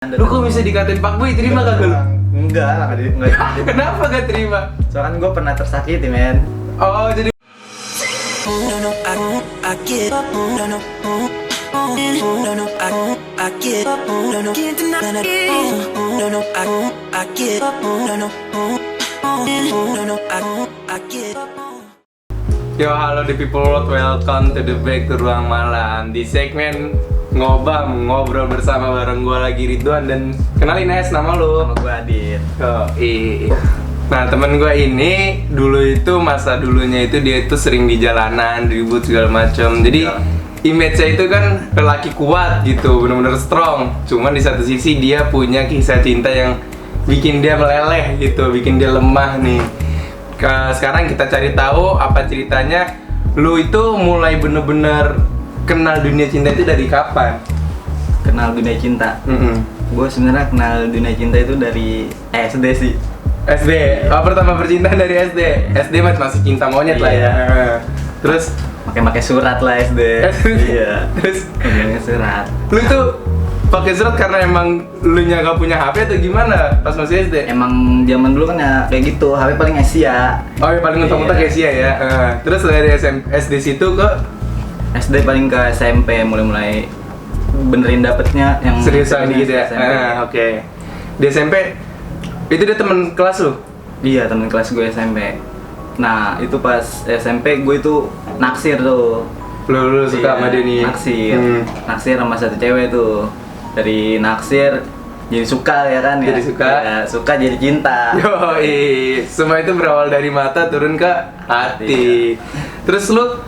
Lu kok bisa dikatain Pak Boy, terima kagak lu? Enggak lah, enggak. Kenapa gak terima? Soalnya kan gue pernah tersakiti, men. Oh, jadi I get up, no, no, no, no, I get up, no, no, can't deny it. No, no, I get up, no, no, no, no, I get up. Yo, halo the people world, welcome to the back to Ruang Malam. Di segmen ngobrol bersama bareng gue lagi Ridwan dan kenalin Nes, nama lu. Sama gue Adit. Oh, iya. Nah, temen gue ini dulu itu masa dulunya itu dia itu sering di jalanan, ribut segala macam. Jadi image-nya itu kan lelaki kuat gitu, benar-benar strong. Cuman di satu sisi dia punya kisah cinta yang bikin dia meleleh gitu, bikin dia lemah nih. Sekarang kita cari tahu apa ceritanya. Lu itu mulai bener-bener kenal dunia cinta itu dari kapan? Kenal dunia cinta. Gue sebenarnya kenal dunia cinta itu dari SD sih. SD. Oh, pertama percintaan dari SD. SD masih cinta monyet lah ya. Terus Pakai surat lah SD. Iya. Terus pakai surat. lu tuh pakai surat karena emang lu nya gak punya HP atau gimana pas masih SD? Emang zaman dulu kan ya kayak gitu, HP paling Asia. Oh, yang paling utama Iya. Asia ya. Terus dari SD situ ke SD paling ke SMP mulai benerin dapetnya yang seriusan gitu ya. SMP. Oke. Di SMP itu dia temen kelas lu? Iya, temen kelas gue SMP. Nah, itu pas SMP gue itu naksir tuh. Lu suka sama dia nih? Naksir. Naksir sama satu cewek tuh. Dari naksir jadi suka ya kan ya. Jadi suka. Ya, suka jadi cinta. Yoi, semua itu berawal dari mata turun ke hati. Terus lu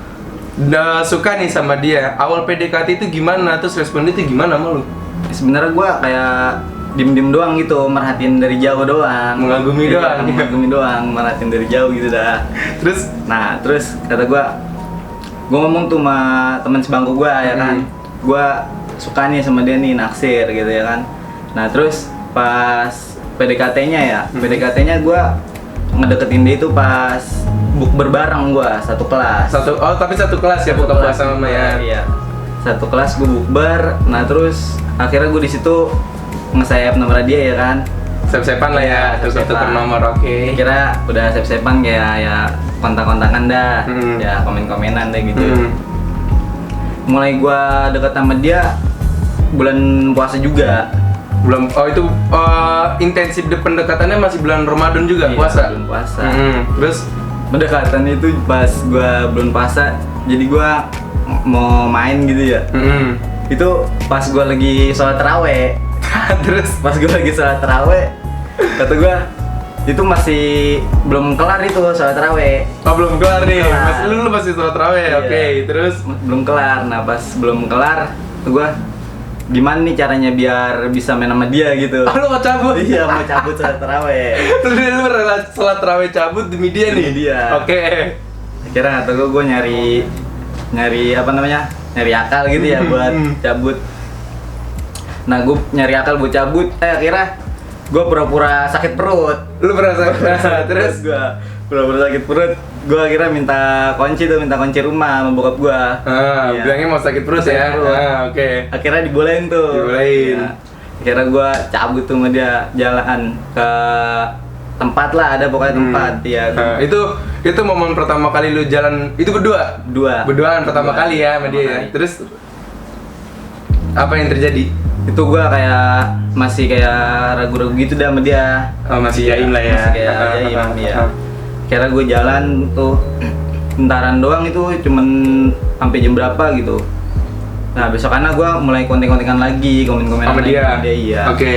udah suka nih sama dia. Awal PDKT itu gimana? Terus respon dia itu gimana sama lu? Sebenarnya gue kayak diem doang gitu, merhatiin dari jauh doang. Mengagumi Iya, doang. mengagumi doang, merhatiin dari jauh gitu dah. Terus Terus kata gue ngomong tuh sama teman sebangku gue ya kan, gue suka nih sama dia nih, naksir gitu ya kan. Nah terus pas PDKT-nya ya, PDKT-nya gue ngedeketin dia itu pas bukber bareng gue satu kelas. tapi satu kelas ya, buka puasa sama ya. Iya, satu kelas gue bukber. Nah terus akhirnya gue di situ nge-save nomor dia ya kan. Sep-sepan lah ya, Iya, terus sep-sepan. tuker nomor, oke. Kira udah sep-sepan kayak ya kontak-kontakan dah, ya komen-komenan deh gitu. Mulai gua deket sama dia bulan puasa juga. Belum, itu intensif pendekatannya masih bulan Ramadan juga, Iya, puasa? bulan puasa. Terus Pendekatan itu pas gua bulan puasa, jadi gua mau main gitu ya. Itu pas gua lagi sholat taraweh. Terus Pas gua lagi sholat taraweh, kata gua itu masih belum kelar itu sholat taraweh. oh, belum kelar nih. Belum kelar. Lu masih sholat tarawih. Iya. Oke, terus Belum kelar. Nah pas belum kelar, gua gimana nih caranya biar bisa main sama dia gitu. lu mau cabut? Iya, mau cabut sholat taraweh. Lu rela sholat tarawih cabut demi dia nih? Demi dia. Oke. Akhirnya kata gue nyari apa namanya, nyari akal gitu ya buat cabut. Nah gue nyari akal buat cabut, akhirnya gue pura-pura sakit perut. Lu merasa terus gue pura-pura sakit perut, gue akhirnya minta kunci rumah sama bokap gue. Iya. Bilangnya mau sakit perut ya? Sakit perut. Oke. Akhirnya dibolehin tuh. Dibolehin. Iya. Akhirnya gue cabut tuh sama dia, jalan ke tempat lah, ada pokoknya tempat ya. Itu momen pertama kali lu jalan itu berdua? Berduaan pertama kali ya sama dia ya? kali. Terus apa yang terjadi? Itu gua kayak masih kayak ragu-ragu gitu dah sama dia. Oh, masih jaim lah ya? Masih kayak jaim ya. Kira gue jalan tuh bentaran doang, itu cuman sampai jam berapa gitu. Nah besokannya gua mulai kontek-kontekan lagi, komen-komenan Sama lagi dia? sama dia, iya. Oke.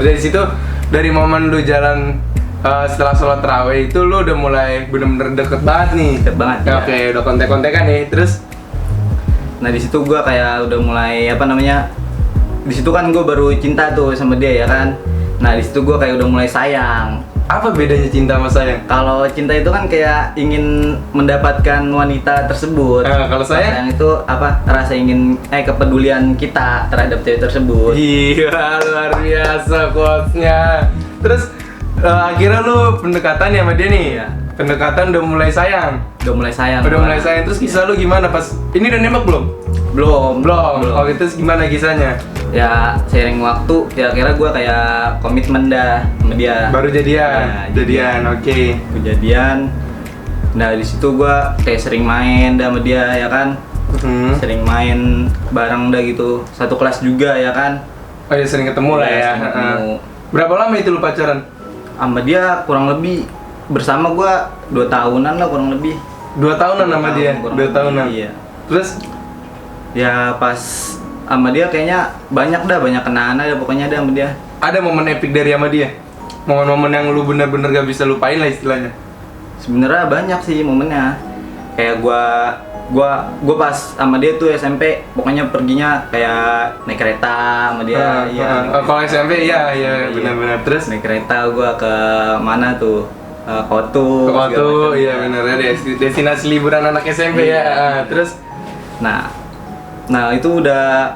Dari situ, dari momen lu jalan setelah sholat tarawih itu lu udah mulai bener-bener deket banget nih? Deket banget, ya. Oke, udah kontek-kontekan nih, terus? Nah di situ gua kayak udah mulai apa namanya, di situ kan gue baru cinta tuh sama dia ya kan. Nah di situ gue kayak udah mulai sayang. Apa bedanya cinta sama sayang? Kalau cinta itu kan kayak ingin mendapatkan wanita tersebut. Kalau sayang? Itu apa? Rasa ingin kepedulian kita terhadap cewek tersebut. Gila, luar biasa quotes-nya. Terus akhirnya lu pendekatan ya sama dia nih? Iya. Pendekatan udah mulai sayang? Udah mulai sayang. Udah gua. mulai sayang, terus kisah lu gimana pas? Ini udah nembak belum? Belum. Belum. Oh, terus gimana kisahnya? ya seiring waktu kira-kira gue kayak komitmen dah sama dia. Baru jadian. Nah, Jadian, oke. Kejadian. Nah di situ gue kayak sering main dah sama dia ya kan. Sering main bareng dah gitu. Satu kelas juga ya kan. Oh ya sering ketemu lah ya. Sering ketemu. Berapa lama itu lu pacaran? Sama dia kurang lebih bersama gue 2 tahunan lah kurang lebih. 2 tahunan sama dia. Kurang 2 lebih, tahunan. Iya. Terus Ya pas sama dia kayaknya banyak kenaan ada pokoknya ada sama dia. ada momen epic dari sama dia? Momen-momen yang lu bener-bener gak bisa lupain lah istilahnya. Sebenarnya banyak sih momennya. Kayak gua pas sama dia tuh SMP pokoknya perginya kayak naik kereta sama dia. Kalau SMP iya Iya. benar-benar. Terus Naik kereta gua ke mana tuh? Kotu. ke Kotu, segala macam. iya benar ya destinasi liburan anak SMP Iya. ya. Terus Nah itu udah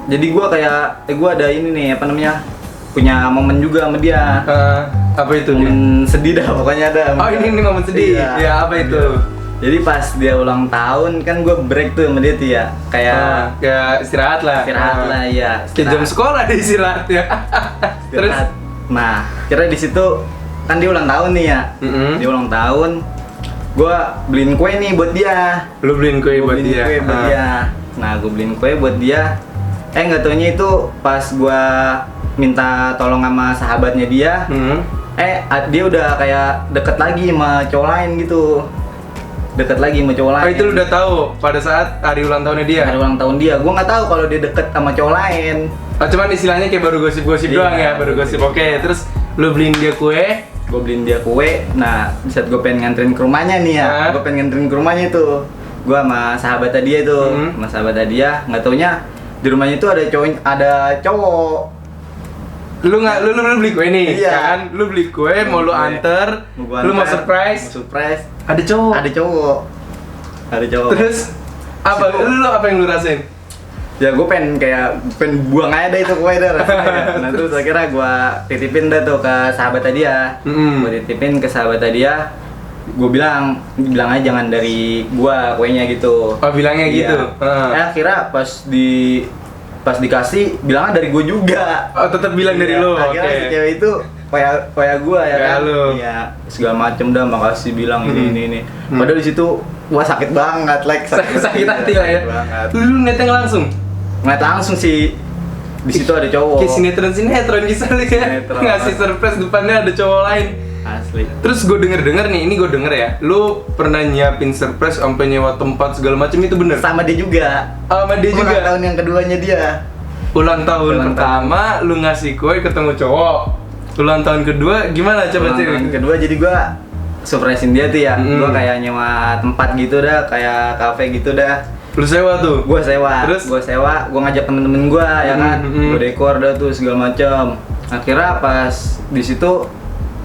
jadi gua kayak gua ada ini nih apa namanya? Punya momen juga sama dia. apa itu dia? Momen sedih dah pokoknya ada. Oh ini momen sedih. Iya. Ya apa itu? Jadi pas dia ulang tahun kan gue break tuh sama dia tuh ya kayak Kayak istirahat lah. istirahat lah ya. Kayak jam sekolah deh istirahat ya. Terus Istirahat. Nah, kira di situ kan dia ulang tahun nih ya. Dia ulang tahun. Gue beliin kue nih buat dia. lu beliin kue Gua buat beliin dia. kue buat dia. Nah, gue beliin kue buat dia. Nggak taunya itu pas gue minta tolong sama sahabatnya dia. Dia udah kayak deket lagi sama cowok lain gitu. Deket lagi sama cowok lain. Oh itu lu udah tahu pada saat hari ulang tahunnya dia? Hari ulang tahun dia. Gue nggak tahu kalau dia deket sama cowok lain. Oh cuman istilahnya kayak baru gosip-gosip Iya, doang ya, baru gosip. Oke, terus lu beliin dia kue. Gue beliin dia kue. Nah, di saat gue pengen nganterin ke rumahnya nih ya. Hah? Gue pengen nganterin ke rumahnya tuh. Gue sama sahabat dia tuh. Sama sahabat dia. Nggak taunya di rumahnya itu ada cowok. Lu beli kue nih, Iya. kan? Lu beli kue, mau lu Kue. anter, Gua lu mau anter, surprise, mau surprise. ada cowok. Ada cowok. Ada cowok. Terus apa? Apa yang lu rasain? Ya gue pengen buang aja deh itu kue dah rasanya. Nah terus akhirnya gue titipin dah tuh ke sahabat dia. Gue titipin ke sahabat dia. Gue bilang aja jangan dari gua kuenya gitu. Oh bilangnya Iya. gitu. Akhirnya pas dikasih bilangnya dari gue juga. Oh tetap bilang dari Iya, lu. akhirnya Oke. si cewek itu kayak gue ya Kayak kan. lu. Iya, segala macem dah makasih bilang ini. Padahal di situ gua sakit banget, Sakit hati lah ya. sakit banget. Lu neteng langsung. Ngeliat langsung sih di situ ada cowok. Kayak sinetron bisa lu ya. Sinetron. Ngasih surprise depannya ada cowok lain. Asli. Terus gue denger nih, ini gue denger ya. Lu pernah nyiapin surprise sampai nyewa tempat segala macam itu bener? Sama dia juga. Sama dia juga. Ulang tahun yang keduanya dia. Ulang tahun Ulang pertama lu ngasih kue ketemu cowok. Ulang tahun kedua gimana coba Ulang tahun ceritain? kedua jadi gua surprisein dia tuh ya. Mm. Gua kayak nyewa tempat gitu dah, kayak cafe gitu dah. Lu sewa tuh. Gua sewa. Terus? Gua ngajak temen-temen gua ya kan. Mm. Gua dekor dah tuh segala macam. Akhirnya pas di situ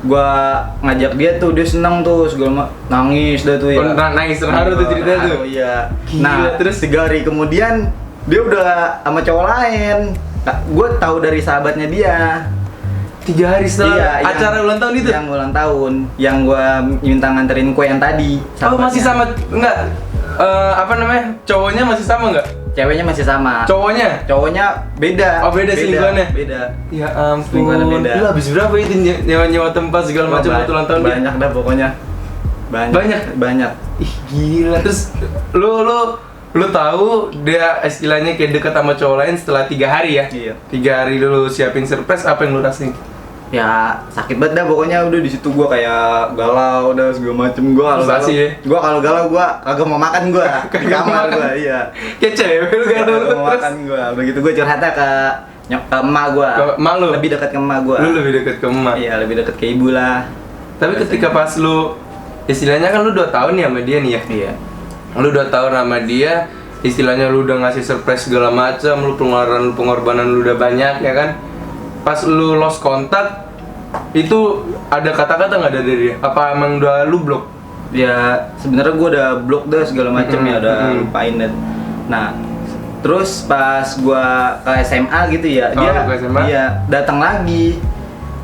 gua ngajak dia tuh, dia seneng tuh nangis dah tuh ya. Oh, nangis terharu tuh ceritanya tuh. Terharu, iya. Gila, Nah, terus? 3 hari kemudian dia udah sama cowok lain. Gua tahu dari sahabatnya dia. 3 hari setelah Iya, acara ulang tahun itu. Yang ulang tahun, yang gua minta nganterin kue yang tadi. Oh masih sahabatnya. sama enggak? Apa namanya? Cowoknya masih sama enggak? Ceweknya masih sama. Cowoknya beda. Oh, beda selingkuhannya? Beda. Ya ampun. Selingkuhannya beda. Lu habis berapa itu nyewa tempat segala macam buat ulang tahun dia? Banyak dah pokoknya. Banyak. Ih gila. Terus lu tahu dia istilahnya kayak dekat sama cowok lain setelah 3 hari ya? Iya. 3 hari dulu siapin surprise, apa yang lu rasain? Ya sakit banget dah pokoknya, udah di situ gua kayak galau udah segala macem. Gua kalau Frustasi ya? Gua kalau galau gua kagak mau makan gua. Di Kagak mau kamar makan. gua, iya. Kayak cewek lu kan Kagak mau makan gua. Begitu gua curhatnya ke emak gua. Ke emak lu? Lebih dekat ke emak gua. Lu lebih dekat ke emak. Iya, lebih dekat ke ibu lah. Tapi ketika pas lu istilahnya kan lu 2 tahun nih sama dia nih ya. Iya. Lu 2 tahun sama dia, istilahnya lu udah ngasih surprise segala macam, lu pengorbanan lu udah banyak ya kan. Pas lu lost kontak itu ada kata-kata nggak dari dia? Apa emang udah lu blok? Ya sebenarnya gua udah blok dah segala macem ya, udah lupain dan. Nah, terus pas gua ke SMA gitu ya, Oh, dia ke SMA? iya datang lagi.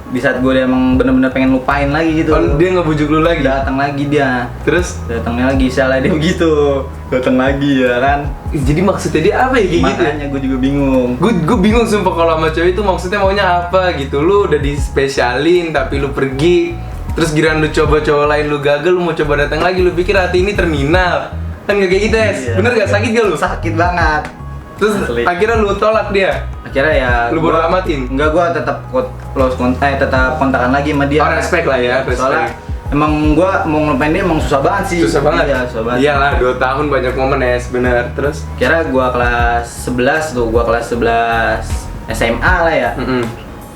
di saat gue emang bener-bener pengen lupain lagi gitu. Oh, dia ngebujuk lu lagi? Datang lagi dia. Terus? Datangnya lagi, salah dia begitu. Datang lagi ya kan. Jadi maksudnya dia apa ya kayak gitu? Makanya gue juga bingung. Gue bingung sumpah kalau sama cewek itu maksudnya maunya apa gitu. Lu udah dispesialin tapi lu pergi. Terus giliran lu coba cowok lain lu gagal, lu mau coba datang lagi, lu pikir hati ini terminal. Kan gak kayak gitu, Es? Iya. Bener gak? Sakit gak lu? Sakit banget. Terus Asli. akhirnya lu tolak dia? Akhirnya ya Lu bodo amatin? Enggak, gua tetap tetap kontakan lagi sama dia. Oh, respect lah ya, respect. Soalnya emang gua mau ngelupain dia emang susah banget sih. Susah banget? Iya, susah banget. Iyalah, 2 tahun banyak momen, Es, bener. Terus? Kira gua kelas 11 tuh, gua kelas 11 SMA lah ya.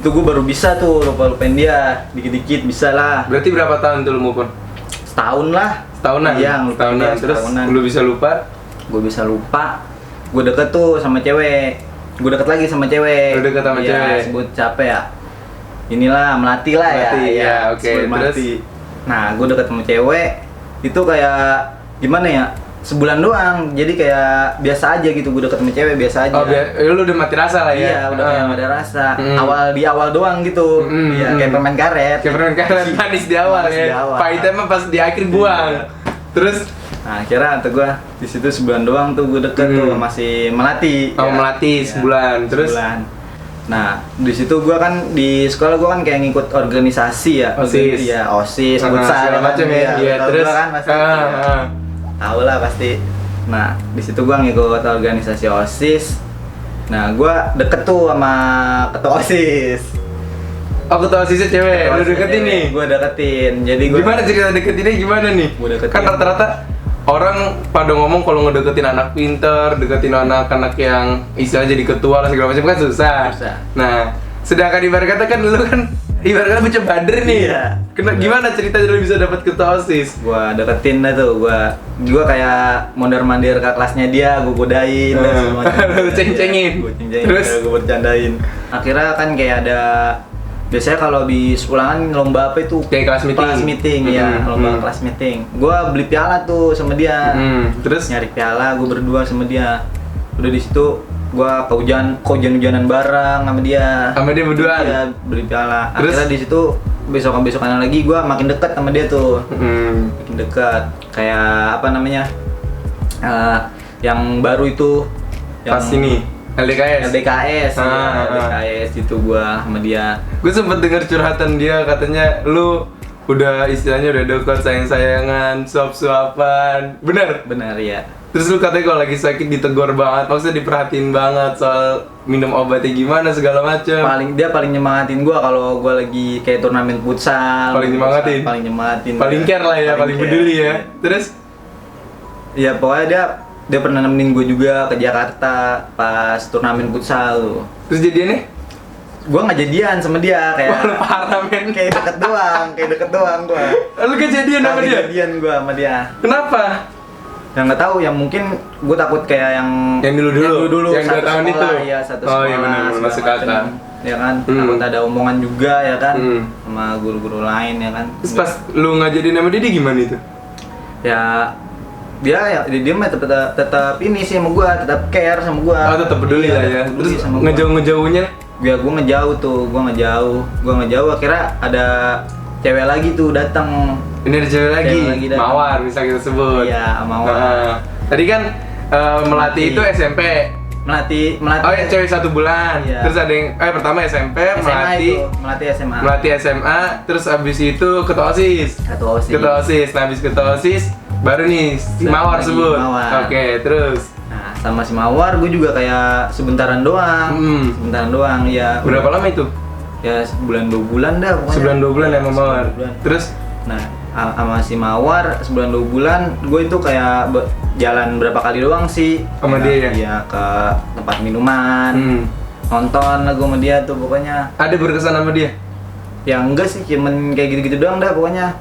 Itu gua baru bisa tuh lupain dia, dikit-dikit bisa lah. Berarti berapa tahun tuh lu move on? Setahun lah. Setahunan? Iya, ngelupain dia Terus setahunan. lu bisa lupa? Gua bisa lupa. Gue deket tuh sama cewek. Gue deket lagi sama cewek. Lu deket sama Iya, cewek? sebut capek ya. Inilah Melati lah ya. Melati, ya, oke. sebut Terus? Melati. Nah, gue deket sama cewek. Itu kayak gimana ya? Sebulan doang. Jadi kayak biasa aja gitu. Gue deket sama cewek biasa aja. Oh, lu udah mati rasa lah ya? Iya, udah kayak ada rasa. Mm. Di awal doang gitu. Iya, kayak permen karet. Kayak permen karet, manis di awal Manis di ya. awal. Pahitnya mah pas di akhir buang. Iya. Terus? Nah, kira kata gue di situ sebulan doang tuh gue deket tuh masih Melati. Oh, ya. Melati Iya, sebulan. Terus? sebulan. Nah, di situ gue kan di sekolah gue kan kayak ngikut organisasi ya. OSIS. Iya, OSIS, Ah, futsal segala macam ya. Iya, tau terus? gua kan pasti. Ah, Iya. ah. Tahu lah pasti. Nah, di situ gue ngikut organisasi OSIS. Nah, gue deket tuh sama ketua OSIS. Oh, ketua OSISnya cewek, lu deketin nih? Gue deketin. Jadi gue Gimana cerita deketinnya gimana nih? Gua deketin. Kan rata-rata orang pada ngomong kalau ngedeketin anak pinter, deketin anak-anak yang istilahnya jadi ketua lah segala macam kan susah. Susah. Nah, sedangkan ibarat kata kan lu kan ibarat kata bocah bader nih. Iya. Gimana ceritanya lu bisa dapat ketua OSIS? Gua deketin dah tuh, gua kayak mondar-mandir ke kelasnya dia, gua godain dan semuanya. Lu ceng-cengin. Gua ceng-cengin, Terus? gua bercandain. Akhirnya kan kayak ada biasanya kalau di sekolahan lomba apa itu? Kayak kelas meeting. Kelas meeting ya, lomba kelas meeting. Gua beli piala tuh sama dia. Terus? Nyari piala, gua berdua sama dia. Udah di situ gua hujan-hujanan bareng sama dia. Sama dia berdua? Iya, beli piala. Terus? Akhirnya di situ besokan lagi gua makin dekat sama dia tuh. Makin dekat. Kayak apa namanya? Yang baru itu Pas ini LDKS. LDKS, ya, Ah. LDKS itu gua sama dia. Gue sempet denger curhatan dia, katanya lu udah istilahnya udah dekat sayang-sayangan, suap-suapan. Bener? Benar ya. Terus lu katanya kalau lagi sakit ditegur banget, maksudnya diperhatiin banget soal minum obatnya gimana segala macem. Dia paling nyemangatin gua kalau gua lagi kayak turnamen futsal. Paling nyemangatin? Paling nyemangatin. Paling care lah ya, paling care, peduli ya. iya. Terus? Ya pokoknya dia pernah nemenin gue juga ke Jakarta pas turnamen futsal tuh. Terus jadiannya? Gua nggak jadian sama dia kayak. Wah, lu parah men. kayak deket doang gua. Lu kejadian sama dia? Kejadian gua sama dia. Kenapa? Yang nggak tahu, yang mungkin gue takut kayak yang dulu yang 2 satu tahun sekolah, itu. ya satu Oh iya sekolah, benar, segala masuk macem. akal. Ya kan, takut ada omongan juga ya kan, sama guru-guru lain ya kan. Terus pas lu ngajarin sama dia gimana itu? Ya dia mah tetap ini sih sama gua, tetap care sama gua. Oh, tetap peduli Iya, lah ya. tetap peduli Terus sama gua. ngejauh-ngejauhnya? Ya gua ngejauh akhirnya ada cewek lagi tuh datang. Ini ada cewek lagi, Cewek lagi datang. Mawar bisa kita sebut. Iya, Mawar. Nah, tadi kan Melati itu SMP. Melati Oh ya, cewek 1 bulan. Iya. Terus ada yang pertama SMP, Melati SMA. Melati SMA, terus abis itu ketua OSIS. Ketua OSIS. Nah, abis ketua OSIS baru nih si Mawar Lagi sebut. Mawar. Oke, terus Nah, sama si Mawar gue juga kayak sebentaran doang. Sebentaran doang ya. berapa lama itu? Ya sebulan 2 bulan dah pokoknya. Sebulan 2 bulan ya sama Mawar. 2 bulan. Terus Nah, sama si Mawar sebulan 2 bulan gue itu kayak jalan berapa kali doang sih Sama dia ya? Iya, ke tempat minuman. Nonton lagu sama dia tuh pokoknya. ada berkesan sama dia? Ya enggak sih, cuman kayak gitu-gitu doang dah pokoknya.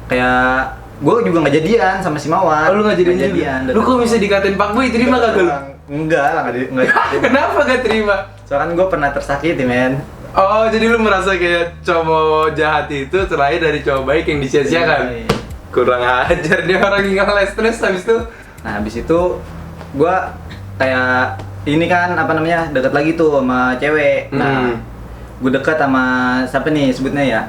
Kayak gue juga nggak jadian sama si Mawar. Oh, lu nggak jadian juga? Lu kok bisa dikatain Pak Boy, terima kagak lu? Enggak lah, nggak Kenapa gak terima? soalnya kan gue pernah tersakiti men. Oh, jadi lu merasa kayak cowok jahat itu terakhir dari cowok baik yang disia-siakan? Iya. Kurang ajar dia orang yang ngeles habis itu. Nah habis itu gue kayak ini kan apa namanya deket lagi tuh sama cewek. Nah gue dekat sama siapa nih sebutnya ya,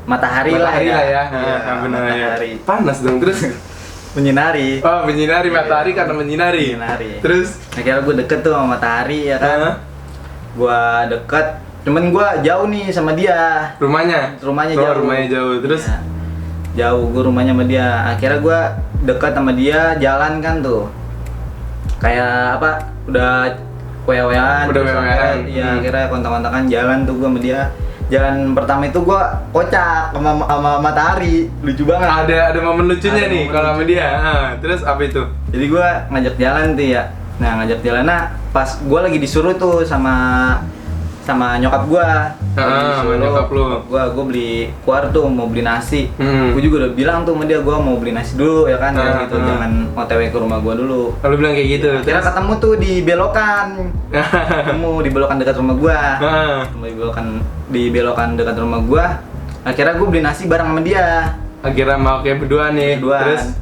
matahari lah ya. Iya, benar ya. Matahari. Panas dong terus. Menyinari. Oh, menyinari matahari karena menyinari. Menyinari. Terus Akhirnya gue deket tuh sama matahari ya kan. Gue deket, cuman gue jauh nih sama dia. rumahnya Rumahnya jauh. Rumahnya jauh. Terus Ya, jauh gue rumahnya sama dia. Akhirnya gue deket sama dia, jalan kan tuh. Kayak apa? Udah wewean. Udah wewean. Iya, akhirnya kontak-kontakan jalan tuh gue sama dia. Jalan pertama itu gue kocak sama matahari, lucu banget. ada momen lucunya Ada nih momen kalau sama dia. Terus apa itu? Jadi gue ngajak jalan tuh ya. Nah ngajak jalan, nah pas gue lagi disuruh tuh sama nyokap gue. Sama nyokap lu. Gue beli keluar tuh mau beli nasi. Hmm. Gue juga udah bilang tuh sama dia gue mau beli nasi dulu ya kan, gitu. Jangan OTW ke rumah gue dulu. Kalau bilang kayak gitu. Akhirnya ketemu tuh di belokan. Ketemu di belokan dekat rumah gue. Ketemu di belokan dekat rumah gue. Akhirnya gue beli nasi bareng sama dia. Akhirnya mau kayak berdua nih. Terus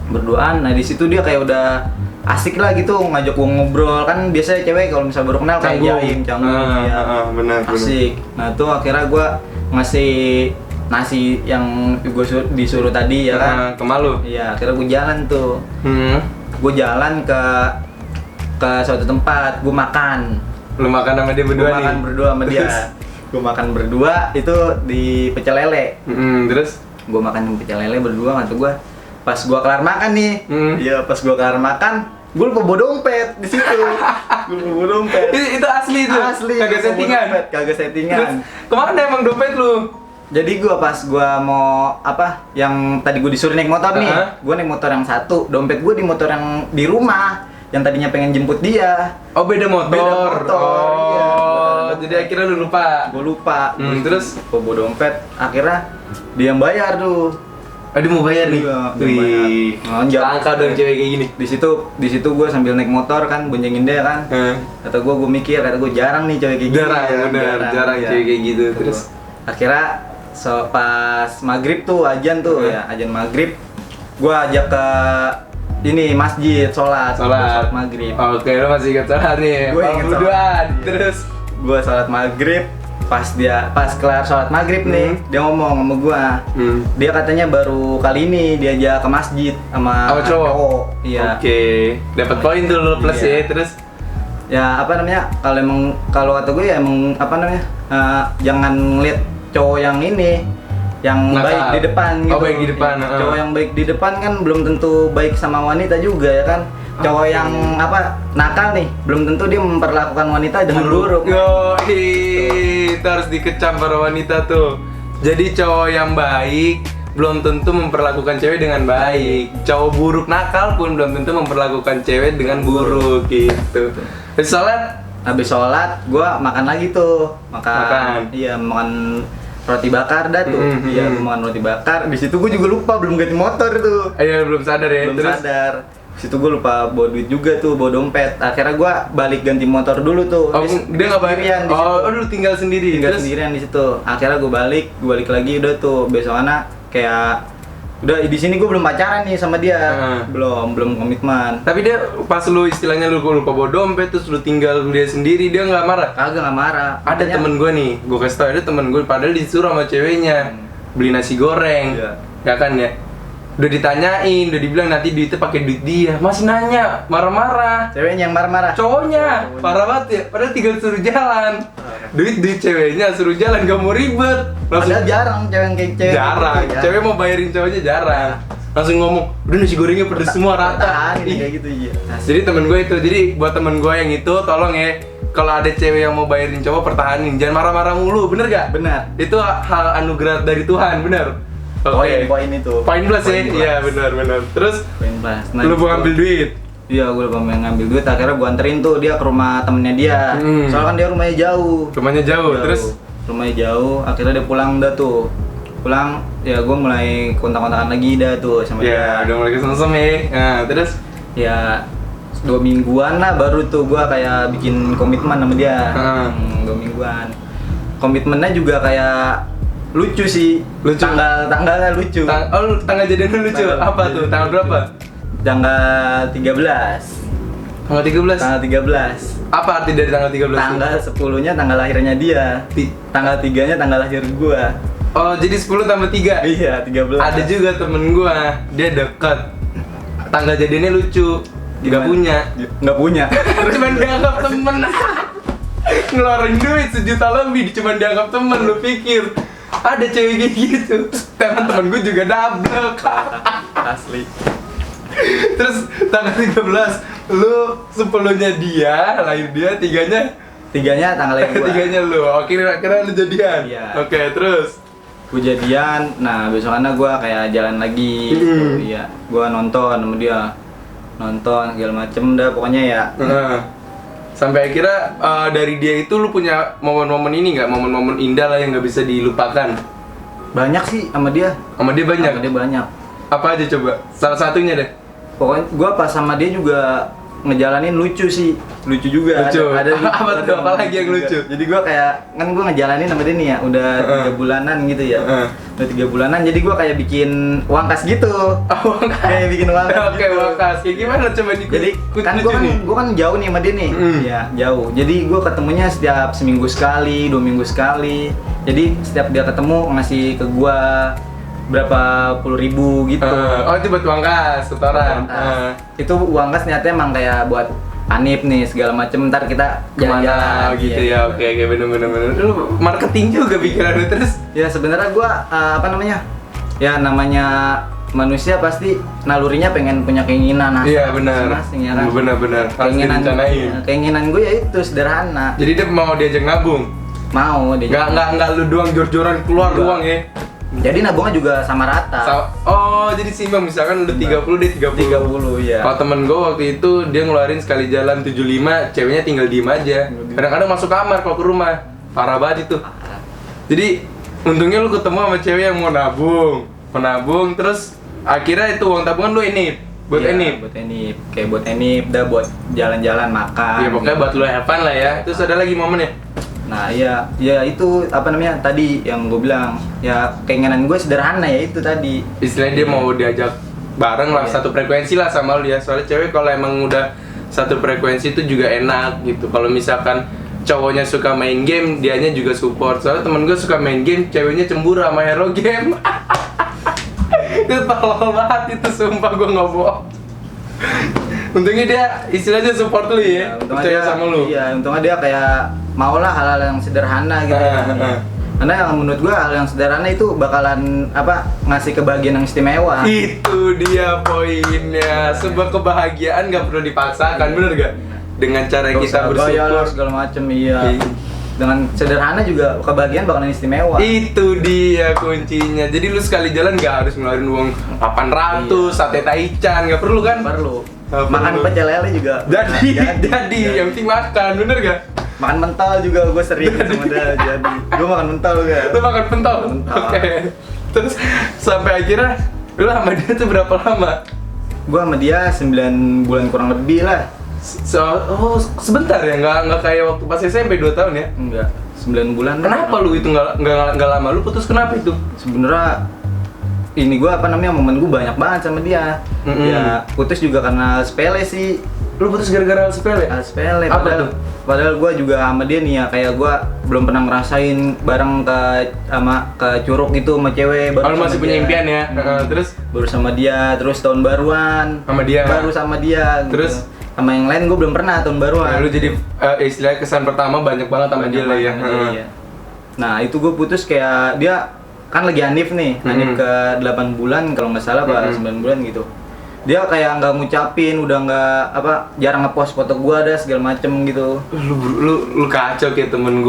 Berduaan. Nah di situ dia kayak udah asik lah gitu ngajak gue ngobrol, kan biasanya cewek kalau misalnya baru kenal kayak jaim canggung ya. Benar. Asik. Nah tuh akhirnya gue ngasih nasi yang gue disuruh tadi ya kan. Ke malu. Iya, akhirnya gue jalan tuh. Gue jalan ke suatu tempat, gue makan. Lu makan sama dia berdua Gue nih. makan berdua sama dia. Gue makan berdua itu di pecel lele. Terus Gue makan pecel lele berdua, kata gue. Pas gue kelar makan nih, iya pas gue kelar makan, gue lupa bawa dompet di situ. Gue lupa bawa dompet. itu asli itu. Asli. Kagak lupa bawa settingan. dompet, kagak settingan. Terus kemana emang dompet lu? Jadi gue pas gue mau apa, yang tadi gue disuruh naik motor nih, gue naik motor yang satu, dompet gue di motor yang di rumah, yang tadinya pengen jemput dia. Oh beda motor. Beda motor, iya. Jadi akhirnya lu lupa. Gue lupa. Terus gue bawa dompet, akhirnya dia yang bayar tuh. dia mau bayar nih. Iya, dia Wih. bayar. Langka dong cewek kayak gini. Di situ gue sambil naik motor kan, boncengin dia kan. Kata gue mikir, kata gue jarang nih cewek kayak gini. Jarang iya. cewek kayak gitu. Terus akhirnya pas maghrib tuh ajan tuh ya, ajan maghrib, gue ajak ke ini masjid sholat maghrib. Oke, lo masih ingat sholat nih. Gue inget berduaan. sholat. Terus Gue sholat maghrib, pas kelar sholat maghrib nih, dia ngomong sama gue. Dia katanya baru kali ini diajak ke masjid sama cowok. Iya. Oke, dapat poin tuh lo plus Iya. ya. Terus Ya apa namanya, kalau kata gue ya emang apa namanya, jangan ngeliat cowok yang ini yang nakal. baik di depan gitu. Oh, baik di depan. Cowok yang baik di depan kan belum tentu baik sama wanita juga ya kan. Cowok yang apa nakal nih belum tentu dia memperlakukan wanita dengan buruk. Itu harus dikecam para wanita tuh. Jadi cowok yang baik belum tentu memperlakukan cewek dengan baik. Cowok buruk nakal pun belum tentu memperlakukan cewek dengan buruk gitu. Habis sholat, gua makan lagi tuh. Makan. Iya, makan roti bakar dah tuh. Iya, gua makan roti bakar. Di situ gua juga lupa belum ganti motor tuh. Ayo belum sadar ya. Belum sadar. Di situ gua lupa bawa duit juga tuh, bawa dompet. Akhirnya gua balik ganti motor dulu tuh. Oh, dia nggak bayar. Lu tinggal sendiri. Tinggal sendirian di situ. Akhirnya gua balik lagi udah tuh besoknya kayak udah di sini gue belum pacaran nih sama dia. Belum komitmen. Tapi dia pas lu istilahnya lu lupa bawa dompet terus lu tinggal dia sendiri, dia nggak marah? Kagak nggak marah. Ada temen gue nih, gue kasih tau ada temen gue padahal disuruh sama ceweknya beli nasi goreng, ya kan ya. Udah ditanyain, udah dibilang nanti duitnya pakai duit dia, masih nanya, marah-marah. Ceweknya yang marah-marah. Cowoknya, parah banget ya, padahal tinggal suruh jalan. Duit ceweknya suruh jalan, gak mau ribet. Padahal jarang cewek yang kayak cewek. Jarang, gitu, ya. cewek mau bayarin cowoknya jarang. Langsung ngomong, udah nasi gorengnya pedes semua rata. Tahan kayak gitu iya. Jadi temen gue itu, jadi buat temen gue yang itu tolong ya, kalau ada cewek yang mau bayarin cowok pertahanin, jangan marah-marah mulu, bener gak? Benar. Itu hal anugerah dari Tuhan, bener. Poin itu. Poin plus ya, iya benar. Terus Poin plus. lu mau ngambil duit? Iya, gue lupa ngambil duit. Akhirnya gue anterin tuh dia ke rumah temennya dia. Soalnya kan dia rumahnya jauh. Rumahnya jauh. Terus rumahnya jauh. Akhirnya dia pulang dah tuh. Pulang, ya gue mulai kontak-kontakan lagi dah tuh sama dia. ya udah mulai kesem-sem ya. Nah terus Ya 2 mingguan lah baru tuh gue kayak bikin komitmen sama dia. 2 mingguan. Komitmennya juga kayak lucu sih. Lucu. Tanggalnya lucu. Tanggal jadian lucu. Apa tuh? Tanggal berapa? Tanggal 13. Tanggal 13. Tanggal 13. Apa arti dari tanggal 13? Tanggal 10-nya tanggal lahirnya dia. Tanggal 3-nya tanggal lahir gua. Oh, jadi 10 tambah 3? Iya, 13. Ada juga temen gua, dia deket. Tanggal jadiannya lucu. Gak punya. Nggak punya. Cuman dianggap temen. Ngeluarin duit 1 juta lebih cuman dianggap temen, lu pikir ada cewek kayak gitu. Temen gue juga double. Asli. Terus tanggal 13 lu 10-nya dia, lahir dia, 3-nya tanggal lahir gua. 3-nya lu. Oke, kira lu jadian. Iya. Oke, terus Gue jadian, nah besokannya gue kayak jalan lagi gitu. Iya, gue nonton sama dia, nonton segala macem dah pokoknya ya. Sampai akhirnya dari dia itu lu punya momen-momen ini nggak, momen-momen indah lah yang nggak bisa dilupakan? Banyak sih sama dia. Sama dia banyak? Sama dia banyak. Apa aja coba? Salah satunya deh. Pokoknya gue pas sama dia juga ngejalanin lucu sih, lucu juga. Lucu. Ada Apa tuh? Apa lagi yang juga. lucu? Jadi gue kayak kan gue ngejalanin sama dia nih ya, udah 3 bulanan gitu ya. Udah 3 bulanan, jadi gue kayak bikin uang kas gitu. Wangkas. Kayak bikin uang kas. Oke, gitu. wangkas. Kayak gimana coba nih? Jadi kan gue kan jauh nih sama dia nih, ya jauh. Jadi gue ketemunya setiap seminggu sekali, 2 minggu sekali. Jadi setiap dia ketemu ngasih ke gue berapa puluh ribu gitu. Oh, itu buat uang kas, setoran. Itu uang kas niatnya emang kayak buat Anip nih segala macem, ntar kita Kemana jalan-jalan gitu ya? Oke, bener-bener. Lu marketing juga pikiran lu terus. Ya sebenarnya gue apa namanya? Ya namanya manusia pasti nalurinya pengen punya keinginan. Iya benar. Masing-masing ya kan. Benar-benar. Harus direncanain. Keinginan gue ya itu sederhana. Jadi dia mau diajak nabung. Mau dia. Nggak lu doang jor-joran keluar Enggak. uang ya. Jadi nabungnya juga sama rata. Oh, jadi seimbang, misalkan lu 30 dia 30. 30 ya. Kalau temen gue waktu itu dia ngeluarin sekali jalan 75, ceweknya tinggal diem aja. Kadang-kadang masuk kamar kalau ke rumah. Parah banget itu. Jadi untungnya lu ketemu sama cewek yang mau nabung, terus akhirnya itu uang tabungan lu ini buat Iya, Enip. buat Enip. Kayak buat Enip, dah buat jalan-jalan makan. Iya, pokoknya buat lu have fun lah ya. Terus ada lagi momennya. Nah iya, ya itu apa namanya tadi yang gue bilang, ya keinginan gue sederhana ya itu tadi. Istilahnya dia mau diajak bareng lah, Iya. satu frekuensi lah sama lu ya. Soalnya cewek kalau emang udah satu frekuensi itu juga enak gitu. Kalau misalkan cowoknya suka main game, dianya juga support. Soalnya temen gue suka main game, ceweknya cemburu sama hero game. Itu tolol banget itu, sumpah gue nggak bohong. Untungnya dia istilahnya support lu ya, percaya sama lu. Iya, untungnya dia kayak maulah hal-hal yang sederhana gitu ya. Karena yang menurut gua hal yang sederhana itu bakalan apa ngasih kebahagiaan yang istimewa. Itu dia poinnya. Sebuah kebahagiaan nggak perlu dipaksakan, bener gak? Dengan cara Gak kita usah gaya lah, bersyukur. segala macem iya. Iya. Dengan sederhana juga kebahagiaan bakalan istimewa. Itu dia kuncinya. Jadi lu sekali jalan nggak harus ngeluarin uang 800, Iya. sate taichan, nggak perlu kan? Perlu. Nggak Makan perlu. pecel lele juga. Jadi, yang penting makan, bener gak? Makan mental juga gue sering sama dia jadi. Gue makan mental juga. Lu makan pentol? Pentol. Oke. Terus sampai akhirnya lu sama dia tuh berapa lama? Gue sama dia 9 bulan kurang lebih lah. Sebentar ya, nggak kayak waktu pas SMP 2 tahun ya? Enggak, 9 bulan. Kenapa lu itu nggak lama? Lu putus kenapa itu? Sebenarnya ini gue apa namanya momen gue banyak banget sama dia. Ya putus juga karena sepele sih. Lu putus gara-gara hal sepele? Hal sepele. Apa Padahal, tuh? padahal gue juga sama dia nih ya kayak gue belum pernah ngerasain bareng ke curug gitu sama cewek. Kalau sama masih punya dia. impian ya? Terus? Baru sama dia, terus tahun baruan. Sama dia? Baru sama dia. Gitu. Terus? Sama yang lain gue belum pernah tahun baruan. Nah, lu jadi istilahnya kesan pertama banyak banget sama dia lah ya. Sama dia, iya. Nah itu gue putus kayak dia kan lagi Hanif nih, Hanif ke 8 bulan kalau nggak salah apa 9 bulan gitu. Dia kayak nggak ngucapin, udah nggak apa jarang ngepost foto gue ada segala macem gitu. Lu kacau kayak temen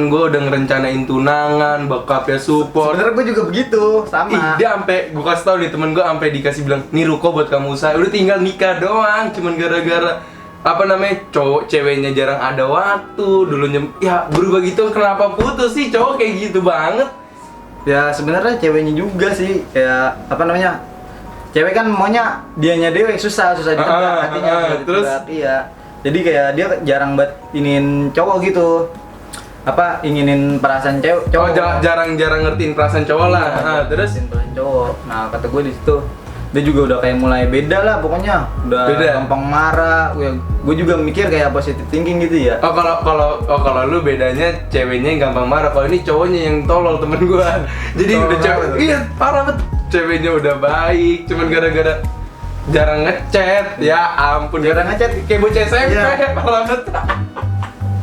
gue udah ngerencanain tunangan, bakapnya support. Sebenarnya gue juga begitu, sama. Ih, dia sampai gue kasih tau nih temen gue sampai dikasih bilang nih ruko buat kamu usaha, udah tinggal nikah doang, cuman gara-gara apa namanya cowok ceweknya jarang ada waktu dulunya ya berubah gitu. Kenapa putus sih cowok kayak gitu banget? Ya sebenarnya ceweknya juga sih, kayak apa namanya? Cewek kan maunya dianya dewe susah ditebak hatinya susah terus? ditebak, iya. Jadi kayak dia jarang banget ingin cowok gitu. Apa inginin perasaan Oh, cowok. jarang ngertiin perasaan cowok lah. Iya, Terus ngerasain perasaan cowok. Nah, kata gue di situ dia juga udah kayak mulai beda lah pokoknya, udah Beda? gampang marah. Gue juga mikir kayak positive thinking gitu ya. Kalau lu bedanya ceweknya yang gampang marah, kalau ini cowoknya yang tolol temen gua. Jadi Tolol udah cewek, banget. iya parah banget. Ceweknya udah baik, cuman gara-gara jarang ngechat. Ya ampun, Jarang ngechat. kayak bocah SMP, Iya. parah banget.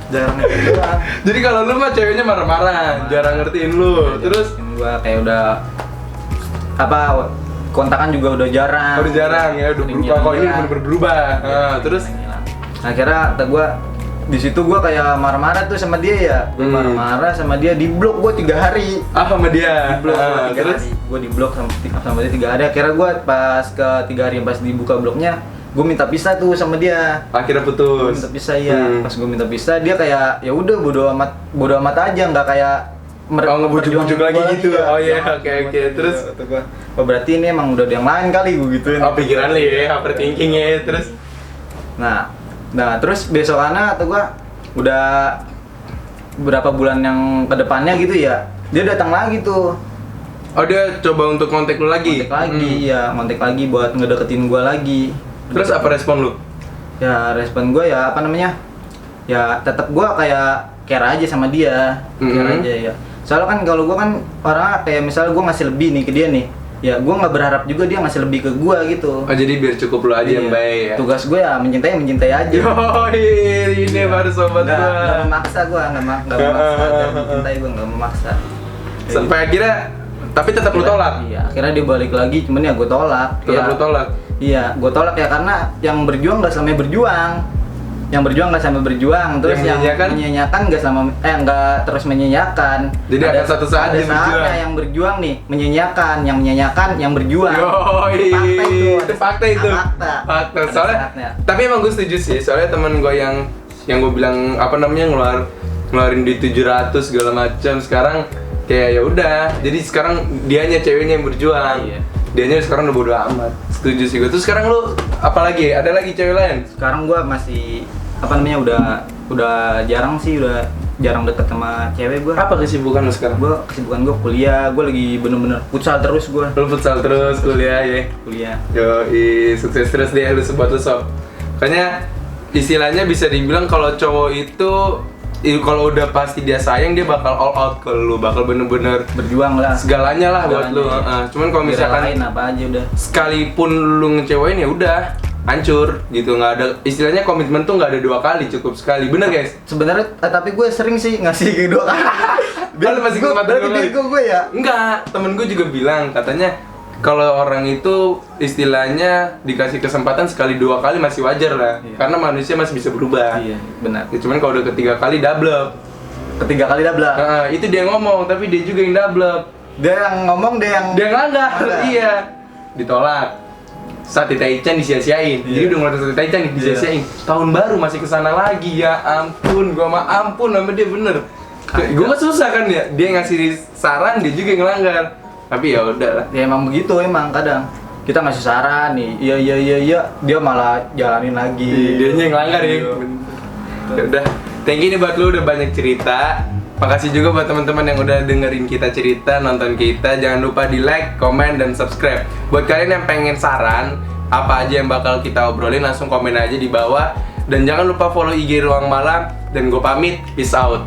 Jarang gitu doang. Jadi kalau lu mah ceweknya marah-marah, jarang ngertiin lu. Terus gue kayak udah apa, kontakan juga udah jarang. udah jarang ya, udah Sering berubah. Kalau ini hilang. bener-bener berubah. Nah, terus akhirnya kata gue di situ gue kayak marah-marah tuh sama dia ya. Gue marah-marah sama dia, di blok gue 3 hari. sama dia. Di blok Ah, gue 3 terus hari. Gue di blok sama dia 3 hari. Akhirnya gue pas ke 3 hari pas dibuka bloknya, gue minta pisah tuh sama dia. akhirnya Gue putus. minta pisah ya. Hmm. Pas gue minta pisah dia kayak ya udah bodo amat aja, nggak kayak Oh, ngebujuk-bujuk lagi gua gitu. ya. Oh, iya, Jangan oke, buat oke. dia. Terus? Kata gua, oh berarti ini emang udah ada yang lain kali gue gituin. Oh, pikiran lu ya, overthinking ya. Terus Nah terus besokannya atau gua udah berapa bulan yang kedepannya gitu ya, dia datang lagi tuh, oh, dia coba untuk kontak lu lagi. kontak lagi ya, kontak lagi buat ngedeketin gua lagi. Terus apa respon lu? Ya respon gua ya apa namanya, ya tetap gua kayak care aja sama dia, care aja ya. Soalnya kan kalau gua kan orangnya kayak misalnya gua ngasih lebih nih ke dia nih, ya gua nggak berharap juga dia ngasih lebih ke gua gitu. Oh, jadi biar cukup lu aja yang Iya. baik ya. Tugas gue ya mencintai aja. Yoi, ini baru sobat Nggak gua. memaksa gue, nggak memaksa. Dan mencintai gue nggak memaksa. Sampai akhirnya tapi tetap lu tolak. Iya, akhirnya dia balik lagi, cuman ya gue tolak. Tetap Ya, lu tolak. Iya, gue tolak ya karena yang berjuang nggak sampai berjuang. Yang berjuang nggak sampai berjuang, terus Yang menyanyiakan? menyanyiakan nggak sama nggak terus menyanyiakan. Jadi akan satu saat ada dia berjuang. saatnya yang berjuang nih menyanyiakan, yang berjuang. Yoi, Fakta itu fakta itu. Fakta. Fakta. Ada Soalnya, saatnya. tapi emang gue setuju sih. Soalnya temen gue yang gue bilang apa namanya ngeluarin di 700 segala macam. Sekarang kayak ya udah. Jadi sekarang dianya ceweknya yang berjuang. Iya. Dianya sekarang udah bodo amat. Setuju sih gue. Terus sekarang lu apalagi? Ada lagi cewek lain? Sekarang gua masih apa namanya udah jarang sih, udah jarang deket sama cewek gua. Apa kesibukan lu sekarang? Kesibukan gua kuliah, gua lagi bener-bener futsal terus gua. Lu futsal terus kuliah ya. Kuliah. Yoi, sukses terus deh lu buat lu sob. Makanya istilahnya bisa dibilang kalau cowok itu kalau udah pasti dia sayang dia bakal all out ke lu, bakal bener-bener Berjuang lah. segalanya lah buat lu. Segalanya, Cuman kalau Bela misalkan lain apa aja udah. sekalipun lu ngecewain ya udah hancur gitu, nggak ada istilahnya komitmen tuh nggak ada 2 kali, cukup sekali, bener guys? Sebenarnya tapi gue sering sih ngasih ke 2 kali. Lu masih Gua- kesempatan berarti 2 kali? bego gue ya. Enggak, temen gue juga bilang katanya kalau orang itu istilahnya dikasih kesempatan sekali 2 kali masih wajar lah, Iya. karena manusia masih bisa berubah. Iya, benar. Ya, cuman kalau udah ketiga kali double. Ketiga kali double. Nah, itu dia ngomong, tapi dia juga yang double. Dia yang ngomong, dia yang Dia ngelanggar, Ngelanggar. iya. Ditolak. Sate Taichan disia-siain. Jadi Iya. udah ngeliat Sate Taichan nih disia-siain. Tahun baru masih kesana lagi, ya ampun. Gua mah ampun sama dia bener. Gua kan susah kan ya. Dia ngasih saran, dia juga yang ngelanggar. Tapi ya udah lah. Ya emang begitu, emang kadang kita ngasih saran nih, iya, dia malah jalanin lagi. Dianya yang ngelanggar ya. Iya. Ya udah. Thank you nih buat lu udah banyak cerita. Makasih juga buat teman-teman yang udah dengerin kita cerita, nonton kita. Jangan lupa di like, komen, dan subscribe. Buat kalian yang pengen saran apa aja yang bakal kita obrolin, langsung komen aja di bawah. Dan jangan lupa follow IG Ruang Malam. Dan gue pamit, peace out.